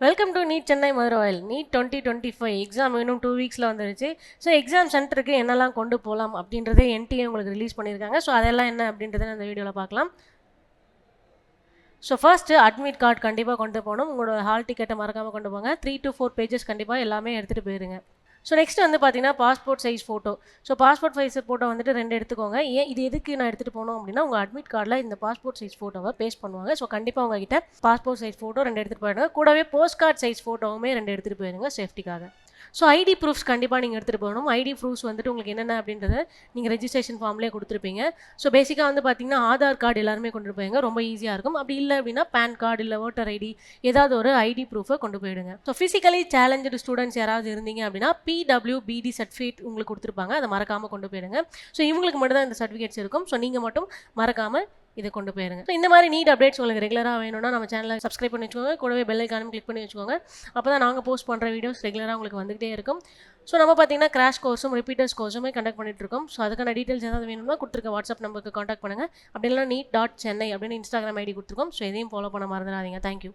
Welcome to NEET Chennai Maduravoyal. NEET 2025 exam இன்னும் 2 வீக்ஸில் வந்துருச்சு. So exam சென்டருக்கு என்னெல்லாம் கொண்டு போகலாம் அப்படின்றதே என்டிஏ உங்களுக்கு ரிலீஸ் பண்ணியிருக்காங்க. ஸோ அதெல்லாம் என்ன அப்படின்றத இந்த வீடியோவில் பார்க்கலாம். ஸோ ஃபர்ஸ்ட்டு அட்மிட் கார்டு கண்டிப்பாக கொண்டு போகணும். உங்களோட ஹால் டிக்கெட்டை மறக்காமல் கொண்டு போங்க. 3 to 4 பேஜஸ் கண்டிப்பாக எல்லாமே எடுத்துகிட்டு போயிருங்க. ஸோ நெக்ஸ்ட் வந்து பார்த்தீங்கன்னா passport size photo. So passport size photo வந்துட்டு 2 எடுத்துக்கோங்க. ஏன் இது எதுக்கு நான் எடுத்துகிட்டு போகணும் அப்படின்னா, உங்கள் அட்மிட் கார்டில் இந்த பாஸ்போர்ட் சைஸ் ஃபோட்டோவை பேஸ்ட் பண்ணுவாங்க. ஸோ கண்டிப்பாக உங்ககிட்ட பாஸ்போர்ட் சைஸ் ஃபோட்டோ 2 எடுத்துகிட்டு போயிடுங்க. கூடவே போஸ்ட் கார்டு சைஸ் ஃபோட்டோவுமே 2 எடுத்துகிட்டு போயிருங்க சேஃப்டிக்காக. ஸோ ஐடி ப்ரூஃப்ஸ் கண்டிப்பாக நீங்கள் எடுத்துகிட்டு போகணும். ஐடி ப்ரூஃப்ஸ் வந்துட்டு உங்களுக்கு என்னென்ன அப்படின்றத நீங்கள் ரெஜிஸ்ட்ரேஷன் ஃபார்ம்லேயே கொடுத்துருப்பீங்க. ஸோ பேசிக்காக வந்து பார்த்தீங்கன்னா ஆதார் கார்டு எல்லாருமே கொண்டு போயிருங்க. ரொம்ப ஈஸியாக இருக்கும். அப்படி இல்லை அப்படின்னா பேன் கார்டு இல்லை ஓட்டர் ஐடி ஏதாவது ஒரு ஐடி ப்ரூஃபை கொண்டு போயிடுங்க. ஸோ ஃபிசிக்கலி சேலஞ்சு ஸ்டூடெண்ட்ஸ் யாராவது இருந்தீங்க அப்படின்னா பிடபிள்யூபிடி சர்டிஃபிகேட் உங்களுக்கு கொடுத்துருப்பாங்க. அதை மறக்காமல் கொண்டு போயிடுங்க. ஸோ இவங்களுக்கு மட்டும் தான் இந்த சர்டிஃபிகேட்ஸ் இருக்கும். ஸோ நீங்கள் மட்டும் மறக்காமல் இதை கொண்டு போயிருங்க. ஸோ இந்த மாதிரி நீட் அப்டேட்ஸ் உங்களுக்கு ரெகுலராக வேணும்னா நம்ம சேனலை சப்ஸ்கிரைப் பண்ணி வச்சுக்கோங்க. கூடவே பெல் ஐக்கானும் கிளிக் பண்ணி வச்சுக்கோங்க. அப்போ தான் நாங்கள் போஸ்ட் பண்ணுற வீடியோஸ் ரெகுலராக உங்களுக்கு வந்துகிட்டே இருக்கும். ஸோ நம்ம பார்த்தீங்கன்னா கிராஷ் கோர்ஸும் ரிப்பீட்டர்ஸ் கோர்ஸுமே கண்டக்ட் பண்ணிட்டு இருக்கோம். ஸோ அதுக்கான டீட்டெயில்ஸ் ஏதாவது வேணும்னா கொடுத்துருக்க வாட்ஸ்அப் நம்பருக்கு காண்டாக்ட் பண்ணுங்கள். அப்படி இல்லைனா NEET.CHENNAI அப்படின்னு இன்ஸ்டாகிராம் ஐடி கொடுத்துருக்கோம். ஸோ எதையும் ஃபாலோ பண்ண மறந்துடாதீங்க. தேங்க்யூ.